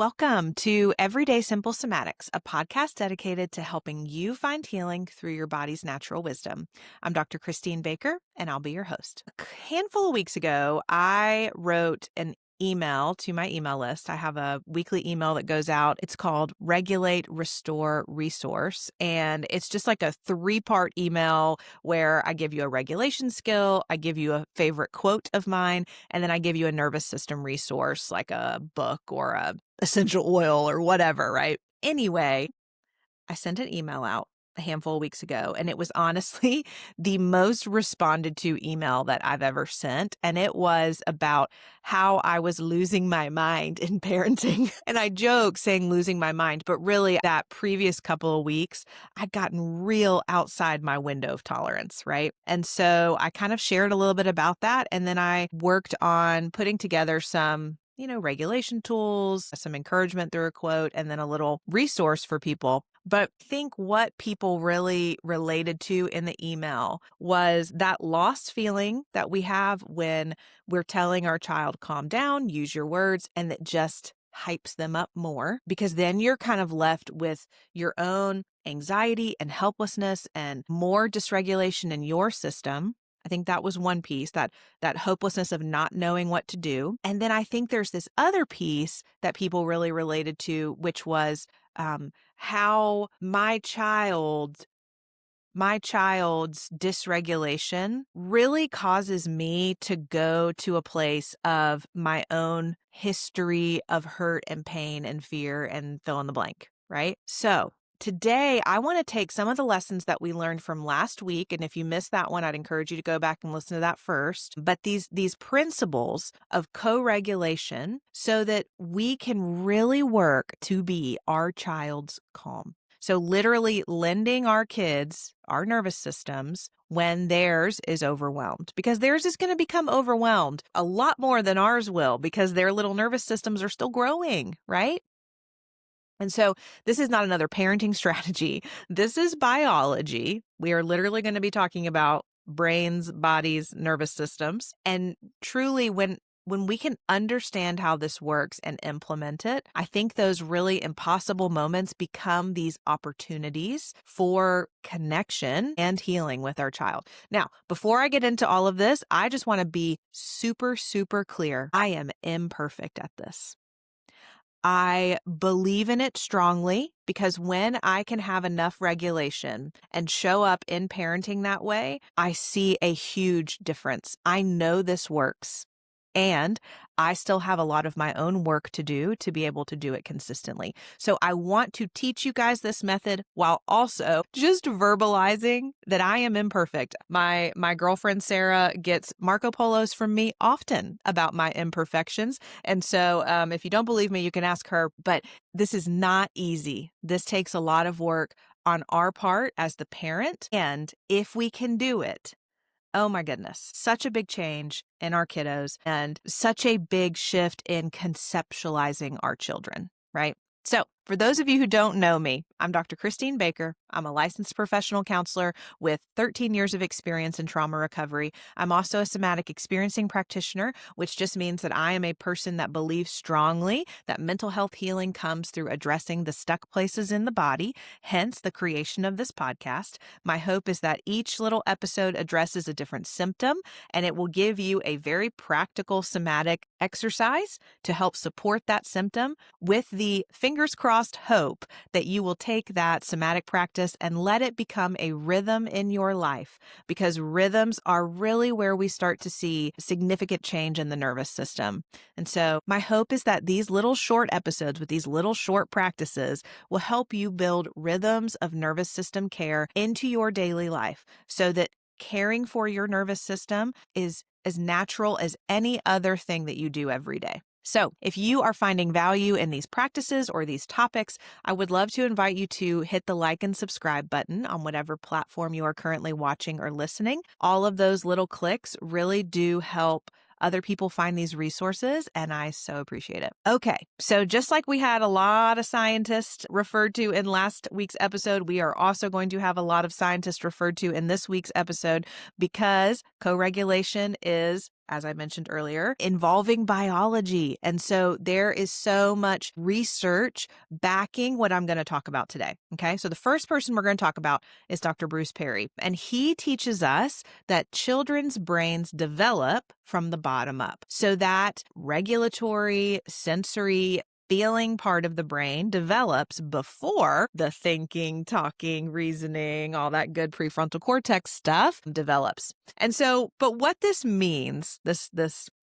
Welcome to Everyday Simple Somatics, a podcast dedicated to helping you find healing through your body's natural wisdom. I'm Dr. Christine Baker, and I'll be your host. A handful of weeks ago, I wrote an email to my email list. I have a weekly email that goes out. It's called Regulate, Restore, Resource. And it's just like a 3-part email where I give you a regulation skill, I give you a favorite quote of mine, and then I give you a nervous system resource like a book or a essential oil or whatever, right? Anyway, I sent an email out a handful of weeks ago, and it was honestly the most responded to email that I've ever sent. And it was about how I was losing my mind in parenting. And I joke saying losing my mind, but really that previous couple of weeks, I'd gotten real outside my window of tolerance, right? And so I kind of shared a little bit about that. And then I worked on putting together some regulation tools, some encouragement through a quote, and then a little resource for people. But I think what people really related to in the email was that lost feeling that we have when we're telling our child, calm down, use your words, and that just hypes them up more, because then you're kind of left with your own anxiety and helplessness and more dysregulation in your system. I think that was one piece, that hopelessness of not knowing what to do. And then I think there's this other piece that people really related to, which was how my child's dysregulation really causes me to go to a place of my own history of hurt and pain and fear and fill in the blank, right? So today, I want to take some of the lessons that we learned from last week. And if you missed that one, I'd encourage you to go back and listen to that first. But these principles of co-regulation so that we can really work to be our child's calm. So literally lending our kids our nervous systems when theirs is overwhelmed, because theirs is going to become overwhelmed a lot more than ours will, because their little nervous systems are still growing, right? And so this is not another parenting strategy. This is biology. We are literally going to be talking about brains, bodies, nervous systems. And truly, when we can understand how this works and implement it, I think those really impossible moments become these opportunities for connection and healing with our child. Now, before I get into all of this, I just want to be super, super clear. I am imperfect at this. I believe in it strongly, because when I can have enough regulation and show up in parenting that way, I see a huge difference. I know this works. And I still have a lot of my own work to do to be able to do it consistently. So I want to teach you guys this method while also just verbalizing that I am imperfect. My girlfriend Sarah gets Marco Polos from me often about my imperfections. And so if you don't believe me, you can ask her. But this is not easy. This takes a lot of work on our part as the parent. And if we can do it, oh my goodness, such a big change in our kiddos and such a big shift in conceptualizing our children, right? So for those of you who don't know me, I'm Dr. Christine Baker. I'm a licensed professional counselor with 13 years of experience in trauma recovery. I'm also a somatic experiencing practitioner, which just means that I am a person that believes strongly that mental health healing comes through addressing the stuck places in the body, hence the creation of this podcast. My hope is that each little episode addresses a different symptom, and it will give you a very practical somatic exercise to help support that symptom, with the fingers crossed hope that you will take that somatic practice and let it become a rhythm in your life, because rhythms are really where we start to see significant change in the nervous system. And so my hope is that these little short episodes with these little short practices will help you build rhythms of nervous system care into your daily life, so that caring for your nervous system is as natural as any other thing that you do every day. So if you are finding value in these practices or these topics, I would love to invite you to hit the like and subscribe button on whatever platform you are currently watching or listening. All of those little clicks really do help other people find these resources, and I so appreciate it. Okay, so just like we had a lot of scientists referred to in last week's episode, we are also going to have a lot of scientists referred to in this week's episode, because co-regulation is as I mentioned earlier, involving biology. And so there is so much research backing what I'm going to talk about today. Okay. So the first person we're going to talk about is Dr. Bruce Perry. And he teaches us that children's brains develop from the bottom up. So that regulatory, sensory, feeling part of the brain develops before the thinking, talking, reasoning, all that good prefrontal cortex stuff develops. And so, but what this means, this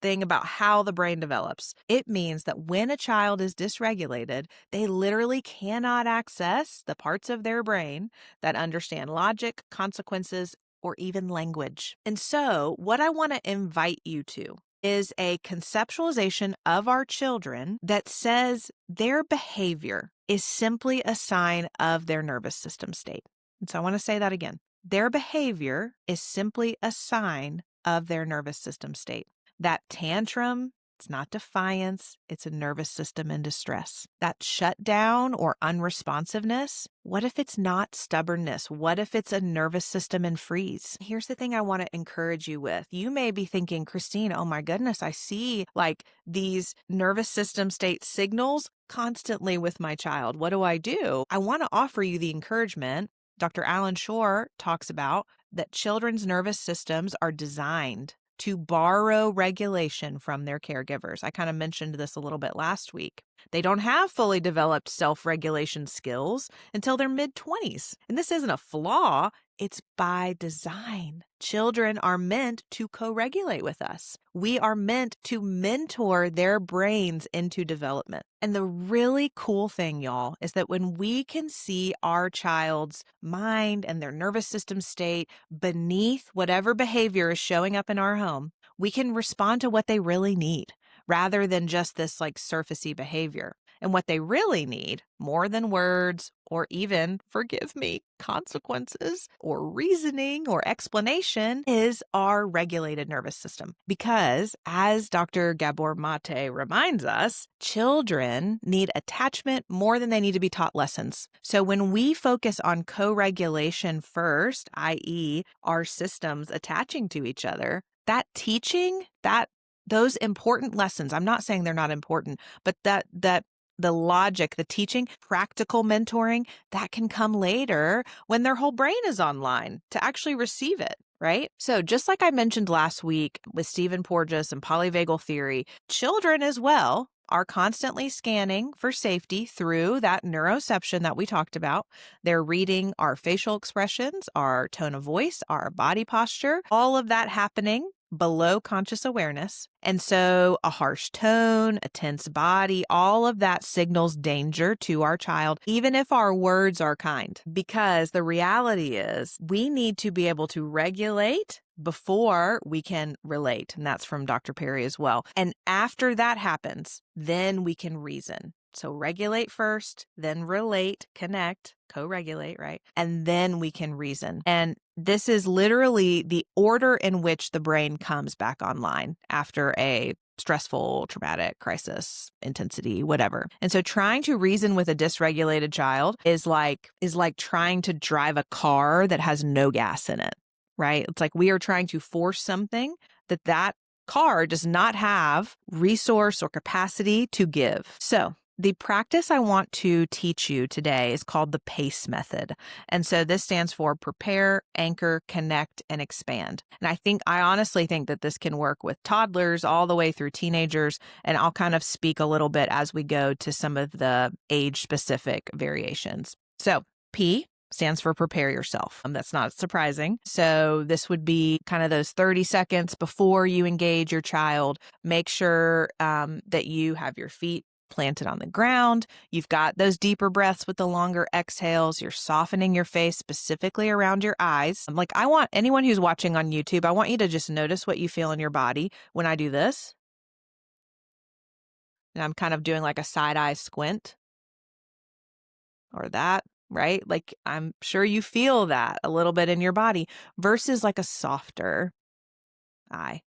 thing about how the brain develops, it means that when a child is dysregulated, they literally cannot access the parts of their brain that understand logic, consequences, or even language. And so, what I want to invite you to is a conceptualization of our children that says their behavior is simply a sign of their nervous system state. And so I want to say that again. Their behavior is simply a sign of their nervous system state. That tantrum, it's not defiance, it's a nervous system in distress. That shutdown or unresponsiveness, what if it's not stubbornness? What if it's a nervous system in freeze? Here's the thing I want to encourage you with. You may be thinking, Christine, oh my goodness, I see like these nervous system state signals constantly with my child. What do I do? I want to offer you the encouragement. Dr. Alan Shore talks about that children's nervous systems are designed to borrow regulation from their caregivers. I kind of mentioned this a little bit last week. They don't have fully developed self-regulation skills until their mid-20s. And this isn't a flaw, it's by design. Children are meant to co-regulate with us. We are meant to mentor their brains into development. And the really cool thing, y'all, is that when we can see our child's mind and their nervous system state beneath whatever behavior is showing up in our home, we can respond to what they really need rather than just this like surfacey behavior. And what they really need, more than words or even, forgive me, consequences or reasoning or explanation, is our regulated nervous system. Because as Dr. Gabor Mate reminds us, children need attachment more than they need to be taught lessons. So when we focus on co-regulation first, i.e. our systems attaching to each other, that teaching, those important lessons, I'm not saying they're not important, but that the logic, the teaching, practical mentoring, that can come later when their whole brain is online to actually receive it, right? So just like I mentioned last week with Stephen Porges and polyvagal theory, children as well are constantly scanning for safety through that neuroception that we talked about. They're reading our facial expressions, our tone of voice, our body posture, all of that happening below conscious awareness. And so a harsh tone, a tense body, all of that signals danger to our child, even if our words are kind, because the reality is we need to be able to regulate before we can relate. And that's from Dr. Perry as well. And after that happens, then we can reason. So regulate first, then relate, connect, co-regulate, right? And then we can reason. And this is literally the order in which the brain comes back online after a stressful, traumatic crisis, intensity, whatever. And so trying to reason with a dysregulated child is like trying to drive a car that has no gas in it, right? It's like we are trying to force something that car does not have resource or capacity to give. So the practice I want to teach you today is called the PACE method. And so this stands for prepare, anchor, connect, and expand. And I honestly think that this can work with toddlers all the way through teenagers. And I'll kind of speak a little bit as we go to some of the age-specific variations. So P stands for prepare yourself. That's not surprising. So this would be kind of those 30 seconds before you engage your child. Make sure that you have your feet planted on the ground. You've got those deeper breaths with the longer exhales. You're softening your face specifically around your eyes. Like I want anyone who's watching on YouTube, I want you to just notice what you feel in your body when I do this. And I'm kind of doing like a side eye squint or that, right? Like I'm sure you feel that a little bit in your body versus like a softer eye.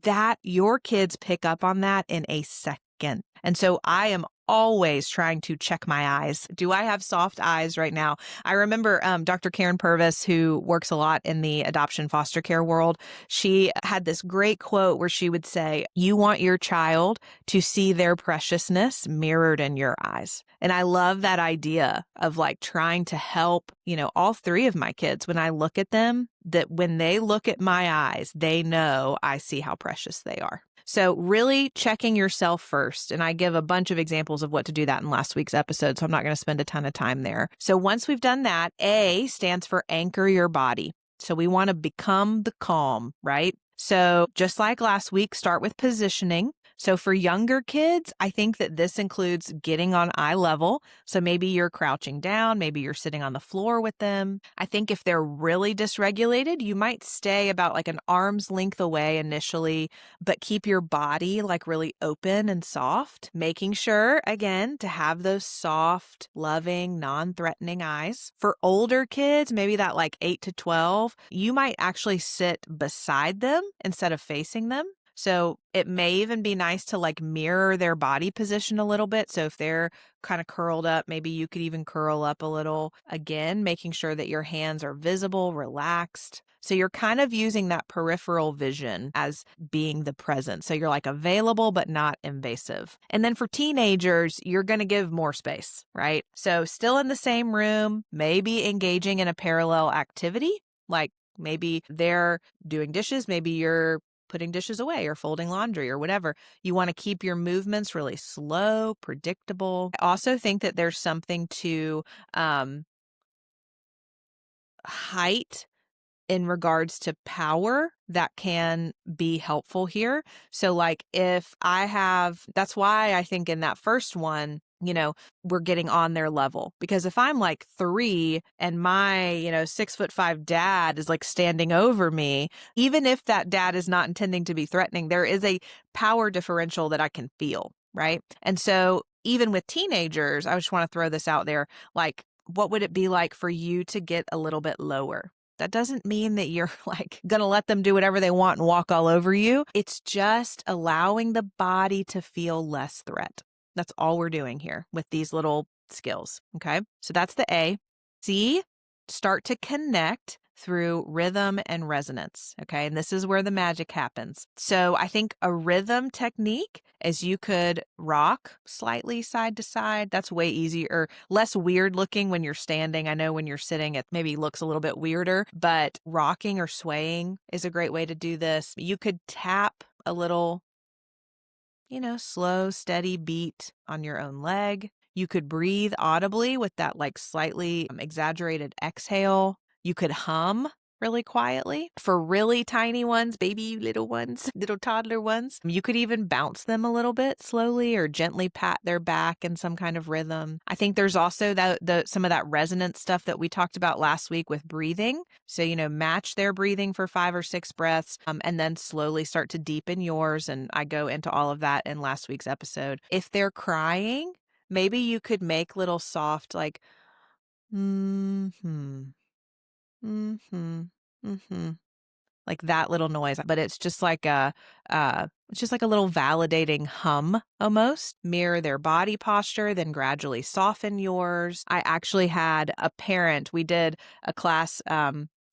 That your kids pick up on that in a second. And so I am always trying to check my eyes. Do I have soft eyes right now? I remember Dr. Karen Purvis, who works a lot in the adoption foster care world. She had this great quote where she would say, "You want your child to see their preciousness mirrored in your eyes." And I love that idea of like trying to help, all three of my kids, when I look at them, that when they look at my eyes, they know I see how precious they are. So really checking yourself first. And I give a bunch of examples of what to do that in last week's episode, so I'm not going to spend a ton of time there. So once we've done that, A stands for anchor your body. So we want to become the calm, right? So just like last week, start with positioning. So for younger kids, I think that this includes getting on eye level. So maybe you're crouching down, maybe you're sitting on the floor with them. I think if they're really dysregulated, you might stay about like an arm's length away initially, but keep your body like really open and soft, making sure, again, to have those soft, loving, non-threatening eyes. For older kids, maybe that like 8 to 12, you might actually sit beside them instead of facing them. So it may even be nice to like mirror their body position a little bit. So if they're kind of curled up, maybe you could even curl up a little, again, making sure that your hands are visible, relaxed. So you're kind of using that peripheral vision as being the present. So you're like available, but not invasive. And then for teenagers, you're going to give more space, right? So still in the same room, maybe engaging in a parallel activity, like maybe they're doing dishes, maybe you're putting dishes away or folding laundry or whatever. You want to keep your movements really slow, predictable. I also think that there's something to height in regards to power that can be helpful here. So like that's why I think in that first one, we're getting on their level, because if I'm like 3 and my, 6'5" dad is like standing over me, even if that dad is not intending to be threatening, there is a power differential that I can feel. Right. And so even with teenagers, I just want to throw this out there, like, what would it be like for you to get a little bit lower? That doesn't mean that you're like going to let them do whatever they want and walk all over you. It's just allowing the body to feel less threat. That's all we're doing here with these little skills. Okay. So that's the A. C, start to connect through rhythm and resonance. Okay. And this is where the magic happens. So I think a rhythm technique is you could rock slightly side to side. That's way easier, or less weird looking when you're standing. I know when you're sitting, it maybe looks a little bit weirder, but rocking or swaying is a great way to do this. You could tap a little, slow, steady beat on your own leg. You could breathe audibly with that like slightly exaggerated exhale. You could hum really quietly. For really tiny ones, baby little ones, little toddler ones, you could even bounce them a little bit slowly or gently pat their back in some kind of rhythm. I think there's also some of that resonance stuff that we talked about last week with breathing. So, match their breathing for 5 or 6 breaths, and then slowly start to deepen yours. And I go into all of that in last week's episode. If they're crying, maybe you could make little soft, like, mm-hmm. Mm-hmm. Mm-hmm. Like that little noise, but it's just like a little validating hum almost. Mirror their body posture, then gradually soften yours. I actually had a parent, we did a class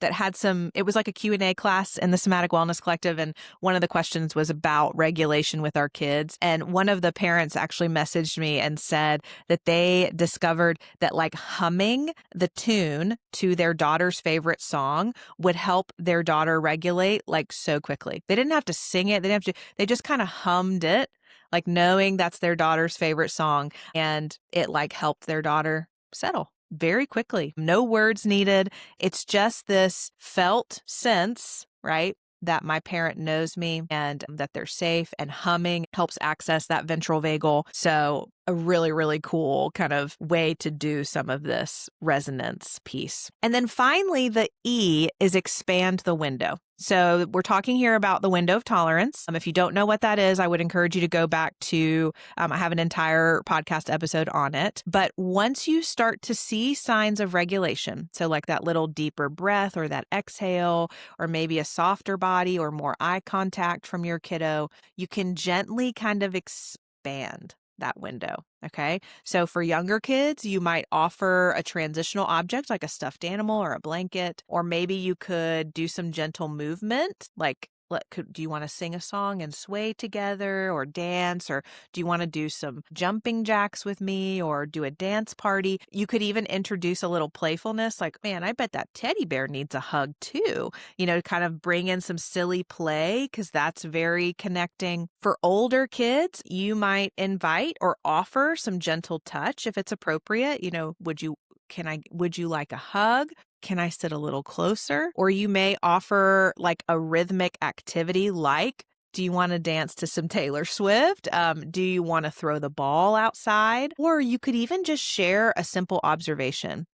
that had it was like a Q&A class in the Somatic Wellness Collective, and one of the questions was about regulation with our kids. And one of the parents actually messaged me and said that they discovered that like humming the tune to their daughter's favorite song would help their daughter regulate like so quickly. They didn't have to sing it. They just kind of hummed it, like knowing that's their daughter's favorite song, and it like helped their daughter settle very quickly. No words needed. It's just this felt sense, right? That my parent knows me and that they're safe, and humming helps access that ventral vagal. So a really, really cool kind of way to do some of this resonance piece. And then finally, the E is expand the window. So we're talking here about the window of tolerance. If you don't know what that is, I would encourage you to go back to, I have an entire podcast episode on it. But once you start to see signs of regulation, so like that little deeper breath or that exhale, or maybe a softer body or more eye contact from your kiddo, you can gently kind of expand that window. Okay. So for younger kids, you might offer a transitional object like a stuffed animal or a blanket, or maybe you could do some gentle movement, like do you want to sing a song and sway together or dance, or do you want to do some jumping jacks with me or do a dance party? You could even introduce a little playfulness like, man, I bet that teddy bear needs a hug too, kind of bring in some silly play because that's very connecting. For older kids, you might invite or offer some gentle touch if it's appropriate. Would you like a hug? Can I sit a little closer? Or you may offer like a rhythmic activity like, do you want to dance to some Taylor Swift? Do you want to throw the ball outside? Or you could even just share a simple observation.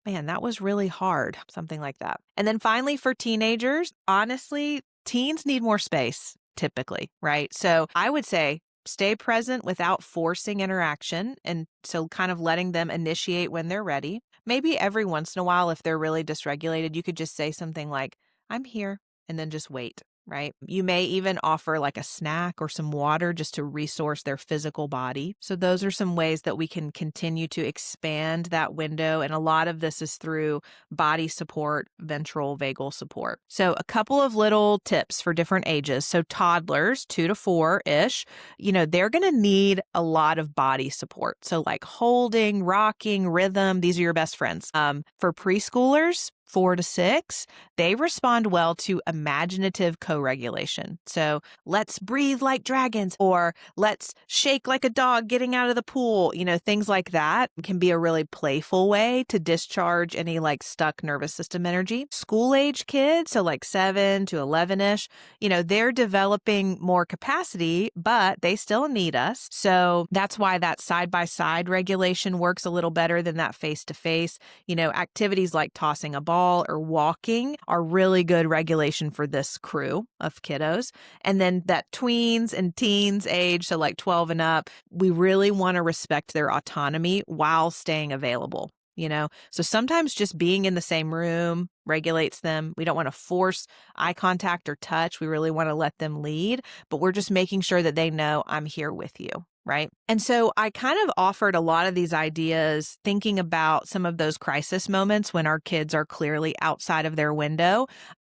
Man, that was really hard. Something like that. And then finally, for teenagers, honestly, teens need more space typically, right? So I would say stay present without forcing interaction. And so kind of letting them initiate when they're ready. Maybe every once in a while, if they're really dysregulated, you could just say something like, I'm here, and then just wait. Right? You may even offer like a snack or some water just to resource their physical body. So those are some ways that we can continue to expand that window. And a lot of this is through body support, ventral vagal support. So a couple of little tips for different ages. So toddlers, 2 to 4-ish, they're going to need a lot of body support. So like holding, rocking, rhythm, these are your best friends. For preschoolers, 4 to 6, they respond well to imaginative co-regulation. So let's breathe like dragons, or let's shake like a dog getting out of the pool. Things like that can be a really playful way to discharge any like stuck nervous system energy. School age kids, so like 7 to 11-ish, they're developing more capacity, but they still need us. So that's why that side-by-side regulation works a little better than that face-to-face. Activities like tossing a ball or walking are really good regulation for this crew of kiddos. And then that tweens and teens age, so like 12 and up, we really want to respect their autonomy while staying available. So sometimes just being in the same room regulates them. We don't want to force eye contact or touch. We really want to let them lead, but we're just making sure that they know I'm here with you. Right. And so I kind of offered a lot of these ideas thinking about some of those crisis moments when our kids are clearly outside of their window.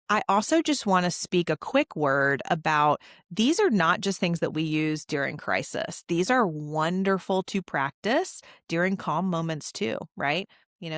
I also just want to speak a quick word about these are not just things that we use during crisis. These are wonderful to practice during calm moments too, right?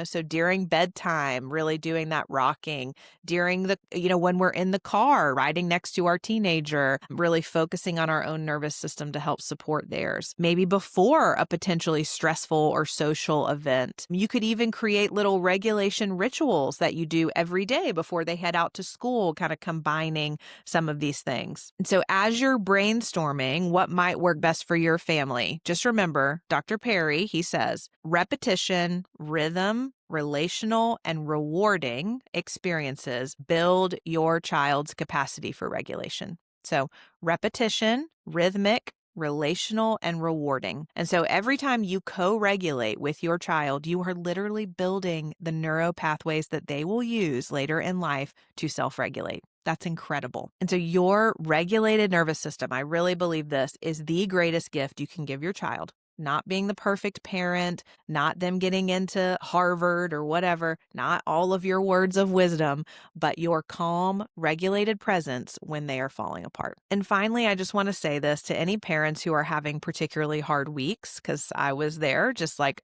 So during bedtime, really doing that rocking, during when we're in the car riding next to our teenager, really focusing on our own nervous system to help support theirs. Maybe before a potentially stressful or social event. You could even create little regulation rituals that you do every day before they head out to school, kind of combining some of these things. And so as you're brainstorming what might work best for your family, just remember, Dr. Perry, he says, repetition, rhythm, relational, and rewarding experiences build your child's capacity for regulation. So repetition, rhythmic, relational, and rewarding. And so every time you co-regulate with your child, you are literally building the neuro pathways that they will use later in life to self-regulate. That's incredible. And so your regulated nervous system, I really believe this, is the greatest gift you can give your child. Not being the perfect parent, not them getting into Harvard or whatever, not all of your words of wisdom, but your calm, regulated presence when they are falling apart. And finally, I just want to say this to any parents who are having particularly hard weeks, because I was there just like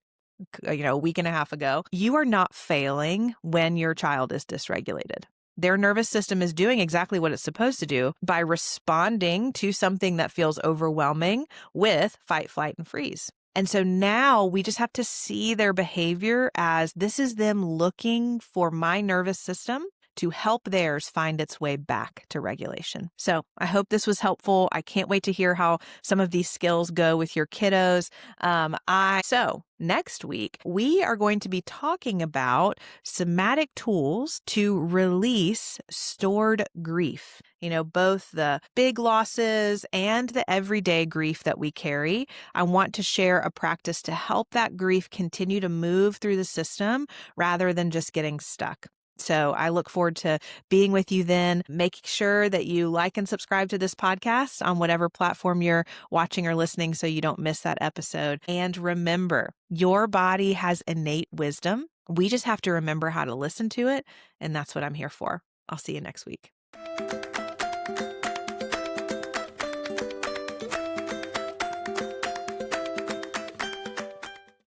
a week and a half ago. You are not failing when your child is dysregulated. Their nervous system is doing exactly what it's supposed to do by responding to something that feels overwhelming with fight, flight, and freeze. And so now we just have to see their behavior as this is them looking for my nervous system to help theirs find its way back to regulation. So I hope this was helpful. I can't wait to hear how some of these skills go with your kiddos. So next week, we are going to be talking about somatic tools to release stored grief. Both the big losses and the everyday grief that we carry. I want to share a practice to help that grief continue to move through the system rather than just getting stuck. So I look forward to being with you then. Make sure that you like and subscribe to this podcast on whatever platform you're watching or listening so you don't miss that episode. And remember, your body has innate wisdom. We just have to remember how to listen to it. And that's what I'm here for. I'll see you next week.